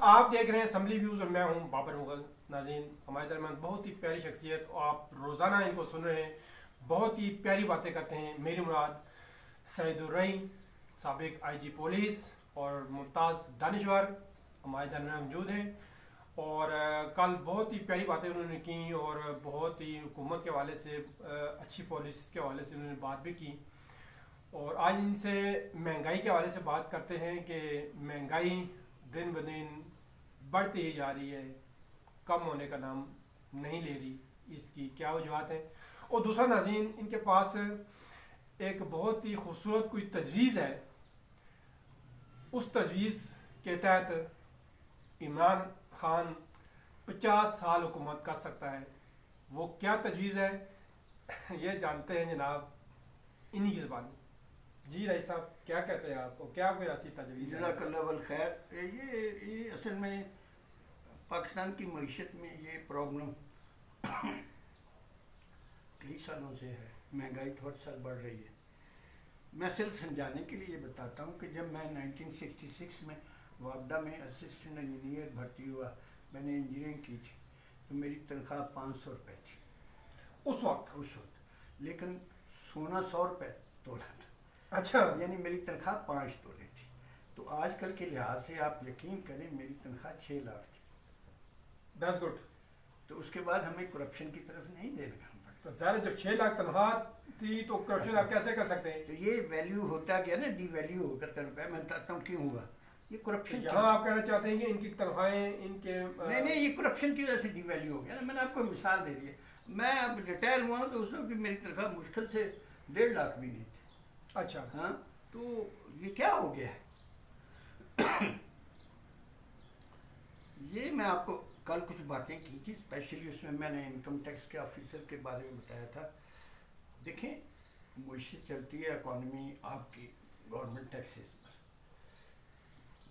آپ دیکھ رہے ہیں اسمبلی ویوز اور میں ہوں بابر مغل. ناظرین ہمارے درمیان بہت ہی پیاری شخصیت, آپ روزانہ ان کو سن رہے ہیں, بہت ہی پیاری باتیں کرتے ہیں. میری مراد سعید الرحیم سابق آئی جی پولیس اور ممتاز دانشور ہمارے درمیان موجود ہیں. اور کل بہت ہی پیاری باتیں انہوں نے کی اور بہت ہی حکومت کے حوالے سے اچھی پالیسیز کے حوالے سے انہوں نے بات بھی کی. اور آج ان سے مہنگائی کے حوالے سے بات کرتے ہیں کہ مہنگائی دن بدن بڑھتی ہی جا رہی ہے, کم ہونے کا نام نہیں لے رہی, اس کی کیا وجوہات ہیں. اور دوسرا ناظرین ان کے پاس ایک بہت ہی خوبصورت کوئی تجویز ہے, اس تجویز کے تحت عمران خان 50 سال حکومت کر سکتا ہے. وہ کیا تجویز ہے یہ جانتے ہیں جناب انہی کی زبان میں. جی رئیس صاحب کیا کہتے ہیں آپ کو, کیا کوئی ایسی تجویز ہے؟ جزاک اللہ بالخیر. یہ اصل میں پاکستان کی معیشت میں یہ پرابلم کئی سالوں سے ہے. مہنگائی تو ہر سال بڑھ رہی ہے. میں صرف سمجھانے کے لیے بتاتا ہوں کہ جب میں 1966 میں وابڈا میں اسسٹنٹ انجینئر بھرتی ہوا, میں نے انجینئرنگ کی تھی, تو میری تنخواہ 500 روپے تھی اس وقت. لیکن سونا 100 روپے تولا تھا. اچھا, یعنی میری تنخواہ 5 تولے تھی. تو آج کل کے لحاظ سے آپ یقین کریں میری تنخواہ 6 لاکھ تھی. That's good. تو اس کے بعد ہمیں کرپشن کی طرف نہیں دینا پڑتا. تو ظاہر جب 6 لاکھ تنخواہ تھی تو کرپشن آپ کیسے کر سکتے ہیں؟ تو یہ ویلیو ہوتا گیا نا, ڈی ویلیو ہو کر روپے. میں بتاتا ہوں کیوں ہوا یہ کرپشن. یہاں آپ کہنا چاہتے ہیں کہ ان کی تنخواہیں ان کے نہیں یہ کرپشن کی وجہ سے ڈی ویلیو ہو گیا نا. میں نے آپ کو مثال دے دی ہے. میں اب ریٹائر ہوا ہوں تو اس وقت میری تنخواہ مشکل سے 1.5 لاکھ بھی نہیں تھی. اچھا ہاں, تو یہ کیا ہو گیا ہے؟ یہ میں آپ کو کل کچھ باتیں کی تھی, اسپیشلی اس میں نے انکم ٹیکس کے آفیسر کے بارے میں بتایا تھا. دیکھیں معیشت چلتی ہے اکانومی آپ کی گورنمنٹ ٹیکسز پر.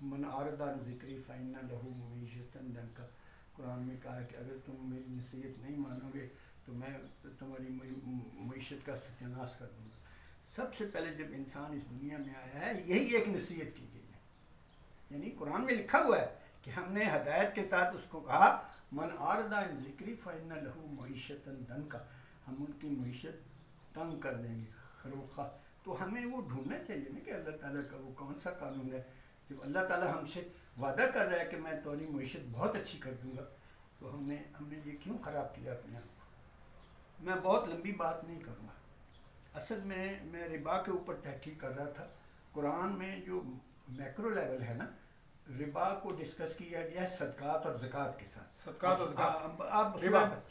من عارض عن ذکری فإن لہ معیشۃ ضنکا. قرآن میں کہا ہے کہ اگر تم میری نصیحت نہیں مانو گے تو میں تمہاری معیشت کا ستیہ ناش کر دوں گا. سب سے پہلے جب انسان اس دنیا میں آیا ہے یہی ایک نصیحت کی گئی ہے. یعنی قرآن میں لکھا ہوا ہے کہ ہم نے ہدایت کے ساتھ اس کو کہا من عارض عن ذکری فإن لہ معیشۃ ضنکا. ہم ان کی معیشت تنگ کر دیں گے, خروخواہ. تو ہمیں وہ ڈھونڈنا چاہیے نا کہ اللہ تعالیٰ کا وہ کون سا قانون ہے. جب اللہ تعالیٰ ہم سے وعدہ کر رہا ہے کہ میں تمہاری معیشت بہت اچھی کر دوں گا, تو ہم نے یہ کیوں خراب کیا اپنے آپ کو. میں بہت لمبی بات نہیں کروں گا. اصل میں ربا کے اوپر تحقیق کر رہا تھا. قرآن میں جو میکرو لیول ہے نا, ربا کو ڈسکس کیا گیا ہے صدقات اور زکوٰۃ کے ساتھ. صدقات اور زکوٰۃ آپ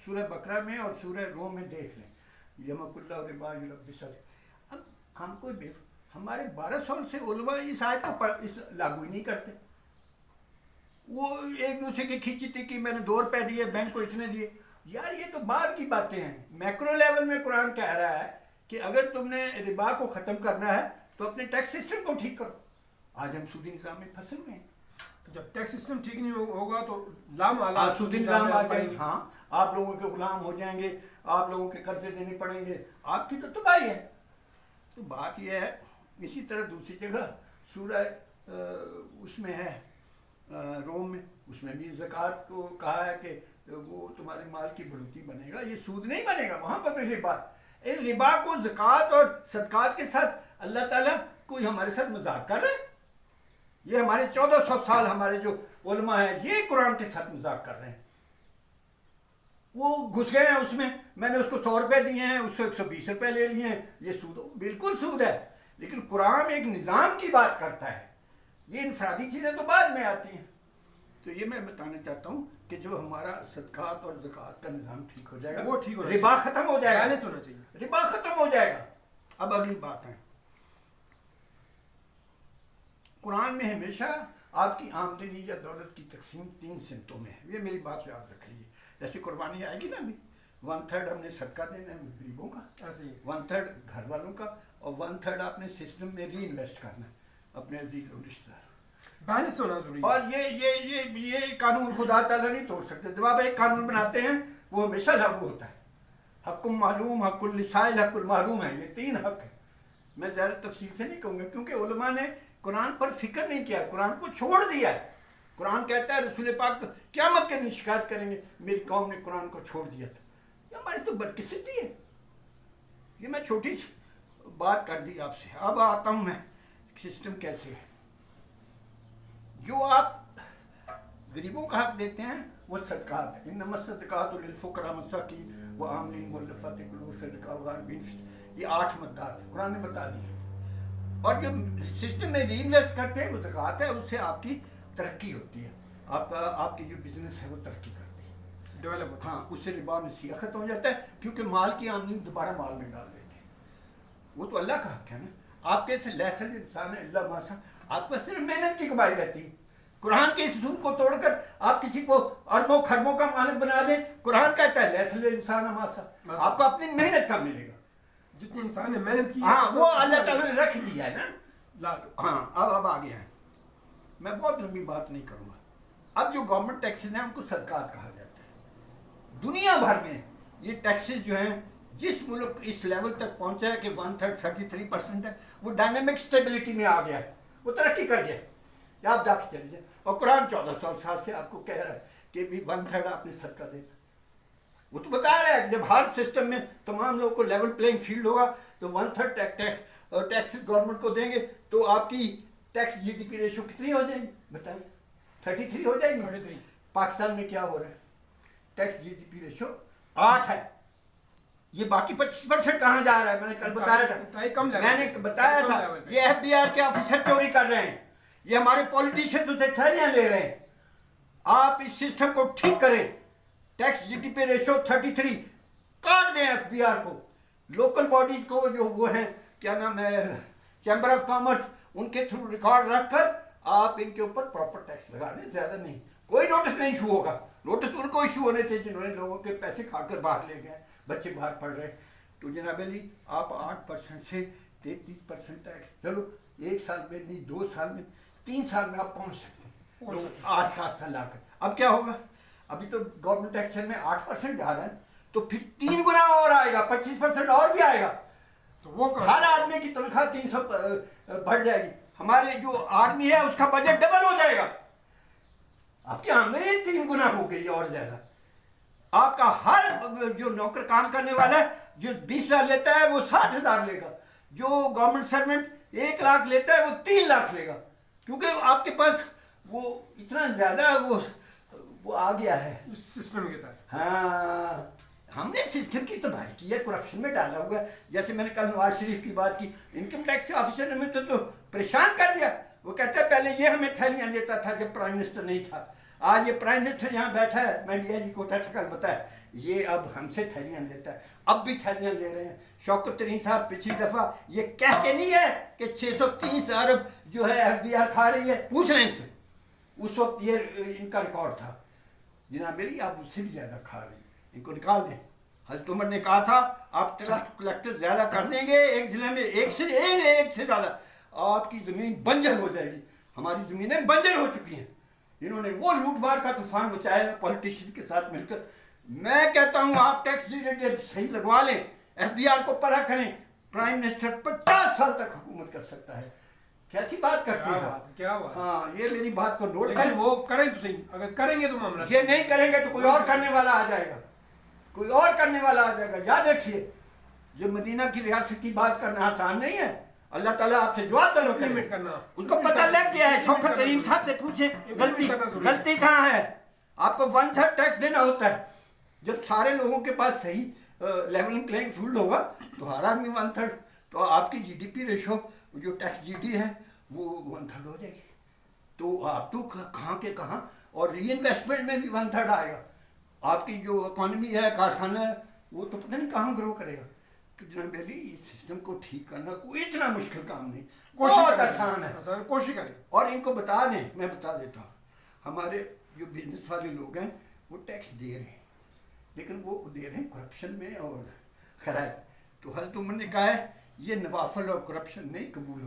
سورہ بقرہ میں اور سورہ روم میں دیکھ لیں, یمحق اللہ ربا یربی صدقات. اب ہم کوئی ہمارے 12 سال سے علماء اس آیت کو لاگو ہی نہیں کرتے. وہ ایک دوسرے کی کھینچی تھی کہ میں نے 2 روپے دیے, بینک کو اتنے دیے. یار یہ تو بعد کی باتیں ہیں. میکرو لیول میں قرآن کہہ رہا ہے کہ اگر تم نے ربا کو ختم کرنا ہے تو اپنے ٹیکس سسٹم کو ٹھیک کرو. آج ہم سودی نظام میں پھنسے ہوئے ہیں. جب ٹیکس سسٹم ٹھیک نہیں ہوگا تو لام سودی نظام آ جائیں گے. ہاں, آپ لوگوں کے غلام ہو جائیں گے, آپ لوگوں کے قرضے دینے پڑیں گے, آپ کی تو تباہی ہے. تو بات یہ ہے. اسی طرح دوسری جگہ سورہ اس میں ہے روم میں, اس میں بھی زکوٰۃ کو کہا ہے کہ وہ تمہارے مال کی بڑھوتی بنے گا, یہ سود نہیں بنے گا. وہاں پر بھی ربا. اس ربا کو زکوٰۃ اور صدقات کے ساتھ اللہ تعالیٰ کوئی ہمارے ساتھ مذاق کر رہے ہیں. یہ ہمارے 1400 سال ہمارے جو علماء ہیں یہ قرآن کے ساتھ مذاق کر رہے ہیں. وہ گھس گئے ہیں اس میں. میں نے اس کو 100 روپے دیے ہیں, اس کو 120 روپے لے لیے ہیں. یہ سود, بالکل سود ہے. لیکن قرآن ایک نظام کی بات کرتا ہے. یہ انفرادی چیزیں تو بعد میں آتی ہیں. تو یہ میں بتانا چاہتا ہوں کہ جو ہمارا صدقات اور زکوٰۃ کا نظام ٹھیک ہو جائے گا, وہ ٹھیک ہو ربا ختم ہو جائے گا. بیلنس ہونا چاہیے. ربا ختم ہو جائے گا. اب اگلی بات ہے, قرآن میں ہمیشہ آپ کی آمدنی یا دولت کی تقسیم 3 سمتوں میں ہے. یہ میری بات یاد رکھ لیجیے. جیسے قربانی آئے گی نا ابھی, 1/3 ہم نے صدقہ دینا ہے غریبوں کا, 1/3 گھر والوں کا, اور 1/3 آپ نے سسٹم میں ری انویسٹ کرنا ہے اپنے عزیز اور رشتہ دار. بیلنس ہونا ضروری ہے. اور یہ قانون خدا تعالیٰ نہیں توڑ سکتے. جب آپ ایک قانون بناتے ہیں وہ ہمیشہ لاگو ہوتا ہے. حق معلوم, حق السائل, حق المحروم ہے. یہ 3 حق ہیں. میں زیادہ تفصیل سے نہیں کہوں گا کیونکہ علماء نے قرآن پر فکر نہیں کیا, قرآن کو چھوڑ دیا ہے. कुरान कहता है रसूल पाक क़यामत के दिन शिकायत करेंगे मेरी कौम ने कुरान को छोड़ दिया था। ये हमारी तो बदकिस्मती है। ये मैं छोटी सी बात कर दी आपसे। अब आता हूँ मैं सिस्टम कैसे है। जो आप गरीबों का हक देते हैं वो सदकात है। इन्नमा सदकातु लिल-फुक़रा मसाकीन व आमिलीन मुअल्लफ़ाति क़ुलूबुहुम फ़ी रिक़ाब व गारिमीन फ़ी, ये 8 मद्दात है, कुरान ने बता दी। और जो सिस्टम में री इन्वेस्ट करते हैं वो ज़कात है, उससे आपकी तरक्की होती है, आपकी जो बिजनेस है वो तरक्की करती है, डेवलप होता है। हाँ, उससे रिबा नसीआ खत्म हो जाता है, क्योंकि माल की आमदनी दोबारा माल में डाल देते हैं। वो तो अल्लाह का हक है ना। आपके से लैसल इंसान है अल्लाह मासा, आपको सिर्फ मेहनत की कमाई रहती है। कुरान के इस असूल को तोड़कर आप किसी को अरबों खरबों का मालिक बना दें। कुरान कहता है लैसल इंसान मासा, आपको अपनी मेहनत का मिलेगा। जितनी इंसान ने मेहनत की, हाँ, वो अल्लाह ताला ने रख दिया है ना। लाख। हाँ, अब आ गया है। मैं बहुत लंबी बात नहीं करूँगा। अब जो गवर्नमेंट टैक्सेस हैं उनको सदकात कहा जाता है। दुनिया भर में ये टैक्सेस जो हैं, जिस मुल्क इस लेवल तक पहुँचा है कि 1/3 33% है, वो डायनेमिक स्टेबिलिटी में आ गया है, वो तरक्की कर गया है। आप जाके चले जाए, और कुरान 1400 साल से आपको कह रहा है कि भी 1/3 आपने सदका देना। वो तो बता रहा है कि जब हर सिस्टम में तमाम लोगों को लेवल प्लेइंग फील्ड होगा तो 1/3 टैक्स गवर्नमेंट को देंगे तो आपकी टैक्स जीडीपी रेशो कितनी हो जाएगी बताइए? 33 हो जाएगी। 33। पाकिस्तान में क्या हो रहा है? टैक्स जीडीपी रेशो 8 है। ये बाकी 25% कहाँ जा रहा है? मैंने कल बताया था, कम लेवल, मैंने बताया था ये एफबीआर के ऑफिसर चोरी कर रहे हैं, ये हमारे पॉलिटिशियन उसे थैलियां ले रहे हैं। आप इस सिस्टम को ठीक करें। टैक्स जीडीपी रेशो 33 काट दें एफबीआर को। लोकल बॉडीज को जो वो हैं, क्या नाम है, चैम्बर ऑफ कॉमर्स, उनके थ्रू रिकॉर्ड रखकर आप इनके ऊपर प्रॉपर टैक्स लगा दें। ज्यादा नहीं, कोई नोटिस नहीं इशू होगा। नोटिस उनको इशू होने थे जिन्होंने लोगों के पैसे खाकर बाहर ले गए, बच्चे बाहर पढ़ रहे। तो जनाब अली, आप 8% से 33% टैक्स, चलो 1 साल में नहीं, 2 साल में, 3 साल में आप पहुंच सकते हैं, तो आस्ता लाकर। अब क्या होगा? अभी तो गवर्नमेंट एक्शन में 8% जा रहा है, तो फिर 3 गुना और आएगा, 25% और भी आएगा। तो वो हर आदमी की तनख्वाह 300 बढ़ जाएगी। हमारे जो आर्मी है उसका बजट डबल हो जाएगा। आपकी आमदनी 3 गुना हो गई और ज्यादा। आपका हर जो नौकर काम करने वाला है, जो 20,000 लेता है वो 60,000 लेगा। जो गवर्नमेंट सर्वेंट 1 लाख लेता है वो 3 लाख लेगा, क्योंकि आपके पास वो इतना ज्यादा वो आ गया है उस सिस्टम के तहत। हाँ, हमने सिस्टम की तबाही की है, करप्शन में डाला हुआ है। जैसे मैंने कल नवाज शरीफ की बात की, इनकम टैक्स ऑफिसर ने तो परेशान कर दिया। वो कहता है पहले ये हमें थैलियां देता था जब प्राइम मिनिस्टर नहीं था, आज ये प्राइम मिनिस्टर यहाँ बैठा है, मैं डीआईजी को कल बताया, ये अब हमसे थैलियां लेता है। अब भी थैलियां ले रहे हैं। शौकत तरीन साहब पिछली दफा ये कह के नहीं है कि 630 अरब जो है एफबीआर खा रही है, पूछ रहे हैं इनसे, उस वक्त ये इनका रिकॉर्ड था। जनाब मेरी आप उससे भी ज्यादा खा रही, इनको निकाल दें। हज़रत उमर ने कहा था आप कलेक्टर ज्यादा कर देंगे, एक जिले में एक से ज्यादा, आपकी जमीन बंजर हो जाएगी। हमारी जमीनें बंजर हो चुकी हैं। इन्होंने वो लूटमार का तूफान मचाया पॉलिटिशियन के साथ मिलकर। मैं कहता हूं आप टैक्स डिटेल सही लगवा लें, एफबीआर को परा करें। प्राइम मिनिस्टर 50 साल तक हुकूमत कर सकता है। कैसी बात करते हैं आप? क्या बात? हाँ, ये मेरी बात को नोट करें। वो करें तो सही, अगर करेंगे तो मामला, ये नहीं करेंगे तो कोई और करने वाला आ जाएगा, कोई और करने वाला आ जाएगा। याद रखिए, जो मदीना की रियासत की बात करना आसान नहीं है। अल्लाह ताला आपसे जवाब तलब करना, उसको पता लग गया है। शौकत तरीन साहब से पूछे गलती कहाँ है। आपको 1/3 टैक्स देना होता है। जब सारे लोगों के पास सही लेवलिंग प्लेइंग फील्ड होगा तो हर आदमी 1/3, तो आपकी जीडीपी रेशो जो टैक्स जीडी है वो 1/3 हो जाएगी। तो आप तो कहाँ के कहाँ, और री इन्वेस्टमेंट में भी 1/3 आएगा। आपकी जो इकॉनमी है, कारखाना है, वो तो पता नहीं कहाँ ग्रो करेगा। तो जनाब अली, इस सिस्टम को ठीक करना कोई इतना मुश्किल काम नहीं, बहुत आसान है। कोशिश करें। और इनको बता दें, मैं बता देता हूँ, हमारे जो बिजनेस वाले लोग हैं वो टैक्स दे रहे हैं, लेकिन वो दे रहे हैं करप्शन में और खराब। तो हज़रत उमर ने कहा है ये नवाफल और करप्शन नहीं कबूल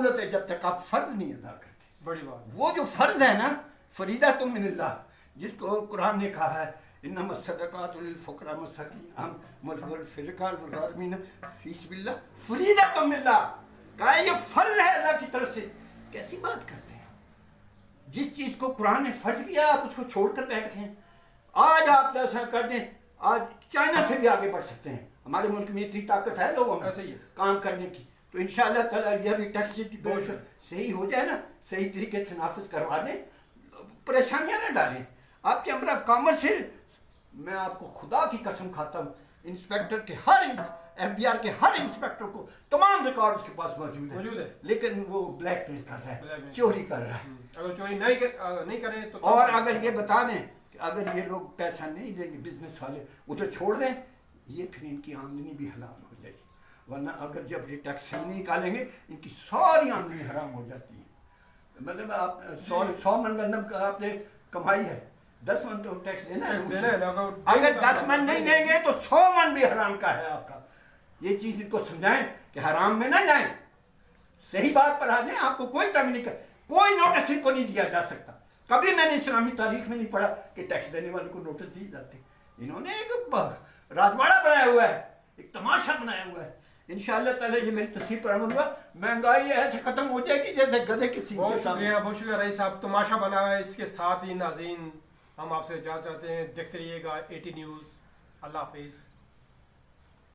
होते जब तक आप फर्ज नहीं अदा करते। बड़ी बात। वो जो फर्ज है ना, फरीदा तुम मिनल्लाह, जिसको कुरान ने कहा है इन्नमा सदकातु लिल-फुक़रा मसाकीन वल फ़िरक़ाल वल गारिमीन फ़ी सबिलिल्लाह फरीदा तुम मिनल्लाह, कहा ये फर्ज है अल्लाह की तरफ से। कैसी बात करते हैं? जिस चीज़ को कुरान ने फर्ज किया आप उसको छोड़कर बैठ गए। आज आप ऐसा कर दें, आज चाइना से भी आगे बढ़ सकते हैं। हमारे मुल्क में इतनी ताकत है लोगों में ऐसे ही है। काम करने की। तो इंशाअल्लाह ताला यह भी टैक्स सही हो जाए ना, सही तरीके से नाफिज करवा दें, परेशानियां ना डालें। आप चैम्बर ऑफ कॉमर्स से, मैं आपको खुदा की कसम खाता हूँ, इंस्पेक्टर के हर FBI के हर इंस्पेक्टर को तमाम रिकॉर्ड उसके पास मौजूद है, लेकिन वो ब्लैकमेल कर रहा है, चोरी कर रहा है। अगर चोरी नहीं करे तो और अगर ये बता दें कि अगर ये लोग पैसा नहीं देंगे, बिजनेस वाले उधर छोड़ दें, ये फिर इनकी आमदनी भी हलाल हो जाएगी। वरना अगर जब ये टैक्स सही नहीं निकालेंगे, इनकी सारी आमदनी हराम हो जाती है। मतलब आप 100 मन गंदम का आपने कमाई है, 10 मन तो टैक्स देना है। अगर 10 मन नहीं देंगे तो 100 मन भी हराम का है आपका। ये चीज़ इनको समझाएं कि हराम में ना जाएं, सही बात पर आ जाएं। आपको कोई तंग नहीं कर, कोई नोटिस इनको नहीं दिया जा सकता। कभी मैंने इस्लामी तारीख में नहीं पढ़ा कि टैक्स देने वाले को नोटिस दिए जाते। इन्होंने एक राजवाड़ा बनाया हुआ है, एक तमाशा बनाया हुआ है। इंशाअल्लाह ताला ये मेरी तस्वीर पर अमल हुआ, महंगाई ऐसे खत्म हो जाएगी जैसे गधे की सींग। बहुत शुक्रिया रईस साहब, तमाशा बना है। इसके साथ ही नाज़रीन हम आपसे इजाज़त चाहते हैं। देखते रहिएगा AT न्यूज़। अल्लाह हाफिज़।